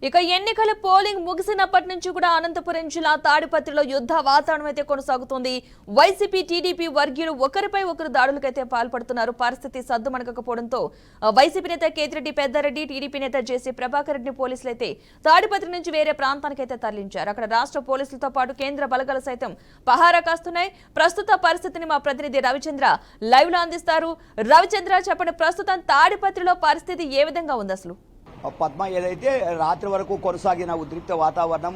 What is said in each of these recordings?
ఇక ఎన్నికల పోలింగ్ ముగిసినప్పటి నుంచి కూడా అనంతపురం జిల్లా తాడిపత్రిలో యుద్ధ వాతావరణం అయితే కొనసాగుతోంది. వైసీపీ టీడీపీ వర్గీయులు ఒకరిపై ఒకరు దాడులకైతే పాల్పడుతున్నారు. పరిస్థితి సద్దుమణగకపోవడంతో వైసీపీ నేత కేతిరెడ్డి పెద్దారెడ్డి, టీడీపీ నేత జేసీ ప్రభాకర్ రెడ్డి పోలీసులు అయితే తాడిపత్రి నుంచి వేరే ప్రాంతానికైతే తరలించారు. అక్కడ రాష్ట్ర పోలీసులతో పాటు కేంద్ర బలగాలు సైతం పహారా కాస్తున్నాయి. ప్రస్తుత పరిస్థితిని మా ప్రతినిధి రవిచంద్ర లైవ్ లో అందిస్తారు. రవిచంద్ర, చెప్పండి, ప్రస్తుతం తాడిపత్రిలో పరిస్థితి ఏ విధంగా ఉంది అసలు? పద్మ, ఏదైతే రాత్రి వరకు కొనసాగిన ఉద్రిక్త వాతావరణం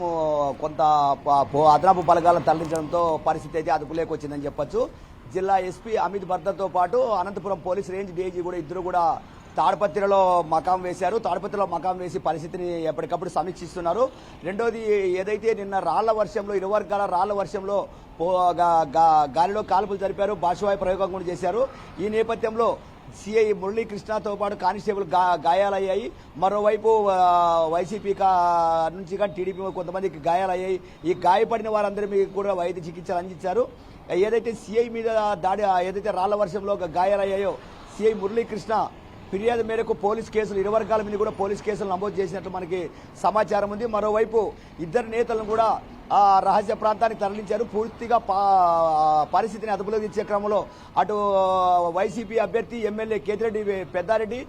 కొంత అదనపు బలగాలను తరలించడంతో పరిస్థితి అయితే అదుపులోకి వచ్చిందని చెప్పొచ్చు. జిల్లా ఎస్పీ అమిత్ బర్దర్తో పాటు అనంతపురం పోలీస్ రేంజ్ డీఐజీ కూడా ఇద్దరు కూడా తాడిపత్రిలో మకాం వేశారు. తాడిపత్రిలో మకాం వేసి పరిస్థితిని ఎప్పటికప్పుడు సమీక్షిస్తున్నారు. రెండోది, ఏదైతే నిన్న రాళ్ల వర్షంలో ఇరు వర్గాల రాళ్ల వర్షంలో గాలిలో కాల్పులు జరిపారు, బాష్పవాయు ప్రయోగం కూడా చేశారు. ఈ నేపథ్యంలో సిఐ మురళీకృష్ణతో పాటు కానిస్టేబుల్ గాయాలయ్యాయి. మరోవైపు వైసీపీ నుంచి కానీ టీడీపీ కొంతమందికి గాయాలయ్యాయి. ఈ గాయపడిన వారందరి కూడా వైద్య చికిత్సలు అందించారు. ఏదైతే సిఐ మీద దాడి, ఏదైతే రాళ్ల వర్షంలో గాయాలయ్యాయో సిఐ మురళీకృష్ణ ఫిర్యాదు మేరకు పోలీస్ కేసులు ఇరు వర్గాల మీద కూడా పోలీస్ కేసులు నమోదు చేసినట్లు మనకి సమాచారం ఉంది. మరోవైపు ఇద్దరు నేతలను కూడా రహస్య ప్రాంతానికి తరలించారు. పూర్తిగా పరిస్థితిని అదుపులోకి తెచ్చే క్రమంలో అటు వైసీపీ అభ్యర్థి ఎమ్మెల్యే కేతిరెడ్డి పెద్దారెడ్డి,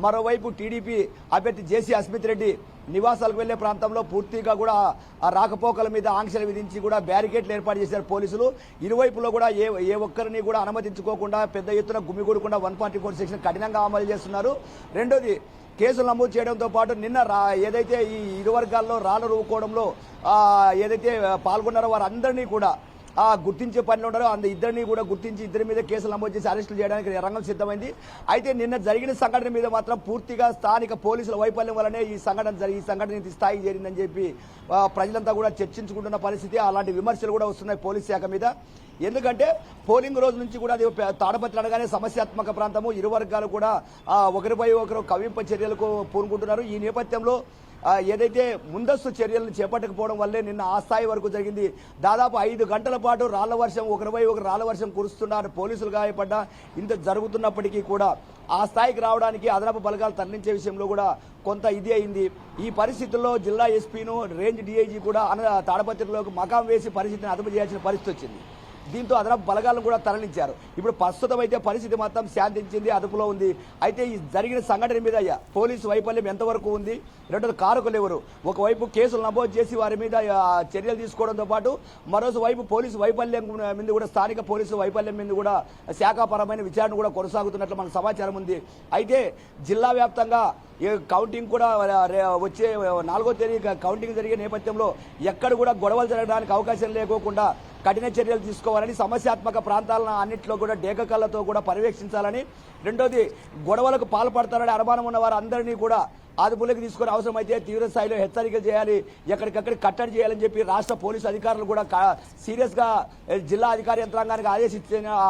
మరోవైపు టీడీపీ అభ్యర్థి జేసీ అస్మిత్ రెడ్డి నివాసాలకు వెళ్లే ప్రాంతంలో పూర్తిగా కూడా రాకపోకల మీద ఆంక్షలు విధించి కూడా బ్యారికేడ్లు ఏర్పాటు చేశారు పోలీసులు. ఇరువైపులో కూడా ఏ ఒక్కరిని కూడా అనుమతించుకోకుండా పెద్ద ఎత్తున గుమిగూడకుండా 144 సెక్షన్ కఠినంగా అమలు చేస్తున్నారు. రెండోది, కేసులు నమోదు చేయడంతో పాటు నిన్న ఏదైతే ఈ ఇరు వర్గాల్లో రాళ్లు రువ్వుకోవడంలో ఏదైతే పాల్గొన్నారో వారందరినీ కూడా గుర్తించే పనిలో ఉన్నారో ఇద్దరిని కూడా గుర్తించి ఇద్దరి మీద కేసులు నమోదు చేసి అరెస్టులు చేయడానికి రంగం సిద్ధమైంది. అయితే నిన్న జరిగిన సంఘటన మీద మాత్రం పూర్తిగా స్థానిక పోలీసుల వైఫల్యం వల్లనే ఈ సంఘటన ఇంత స్థాయికి చేరిందని చెప్పి ప్రజలంతా కూడా చర్చించుకుంటున్న పరిస్థితి. అలాంటి విమర్శలు కూడా వస్తున్నాయి పోలీస్ శాఖ మీద. ఎందుకంటే పోలింగ్ రోజు నుంచి కూడా అది తాడపత్రి అనగానే సమస్యాత్మక ప్రాంతము, ఇరు వర్గాలు కూడా ఒకరిపై ఒకరు కవ్వింపు చర్యలకు పూనుకుంటున్నారు. ఈ నేపథ్యంలో ఏదైతే ముందస్తు చర్యలను చేపట్టకపోవడం వల్లే నిన్న ఆ స్థాయి వరకు జరిగింది. దాదాపు 5 గంటల పాటు రాళ్ల వర్షం, ఒకరిపై ఒకరు రాళ్ల వర్షం కురుస్తున్నారు. పోలీసులు గాయపడ్డా ఇంత జరుగుతున్నప్పటికీ కూడా ఆ స్థాయికి రావడానికి అదనపు బలగాలు తరలించే విషయంలో కూడా కొంత ఇది అయింది. ఈ పరిస్థితుల్లో జిల్లా ఎస్పీను రేంజ్ డీఐజీ కూడా తాడపత్రిలోకి మకాం వేసి పరిస్థితిని అదుపు చేయాల్సిన పరిస్థితి వచ్చింది. దీంతో అదనపు బలగాలను కూడా తరలించారు. ఇప్పుడు ప్రస్తుతం అయితే పరిస్థితి మొత్తం శాంతించింది, అదుపులో ఉంది. అయితే ఈ జరిగిన సంఘటన మీద పోలీసు వైఫల్యం ఎంతవరకు ఉంది, రెండోది కారకులు ఎవరు, ఒకవైపు కేసులు నమోదు చేసి వారి మీద చర్యలు తీసుకోవడంతో పాటు మరోస వైపు పోలీసు వైఫల్యం మీద కూడా స్థానిక పోలీసు వైఫల్యం మీద కూడా శాఖాపరమైన విచారణ కూడా కొనసాగుతున్నట్లు మనకు సమాచారం ఉంది. అయితే జిల్లా వ్యాప్తంగా కౌంటింగ్ కూడా వచ్చే 4వ తేదీ కౌంటింగ్ జరిగే నేపథ్యంలో ఎక్కడ కూడా గొడవలు జరగడానికి అవకాశం లేకోకుండా కఠిన చర్యలు తీసుకోవాలని, సమస్యాత్మక ప్రాంతాలను అన్నింటిలో కూడా డేకకళ్లతో కూడా పర్యవేక్షించాలని, రెండోది గుడవలకు పాల్పడతారని అనుమానం ఉన్న వారు అందరినీ కూడా అదుపులోకి తీసుకుని అవసరమైతే తీవ్ర స్థాయిలో హెచ్చరికలు చేయాలి, ఎక్కడికక్కడ కట్టడి చేయాలని చెప్పి రాష్ట్ర పోలీసు అధికారులు కూడా సీరియస్ గా జిల్లా అధికార యంత్రాంగానికి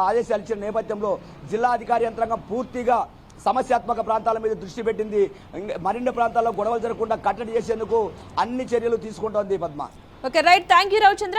ఆదేశాలు ఇచ్చిన నేపథ్యంలో జిల్లా అధికార యంత్రాంగం పూర్తిగా సమస్యాత్మక ప్రాంతాల మీద దృష్టి పెట్టింది. మరిన్ని ప్రాంతాల్లో గొడవలు జరగకుండా కట్టడి చేసేందుకు అన్ని చర్యలు తీసుకుంటోంది. Padma. Okay, right, thank you Ravichandra.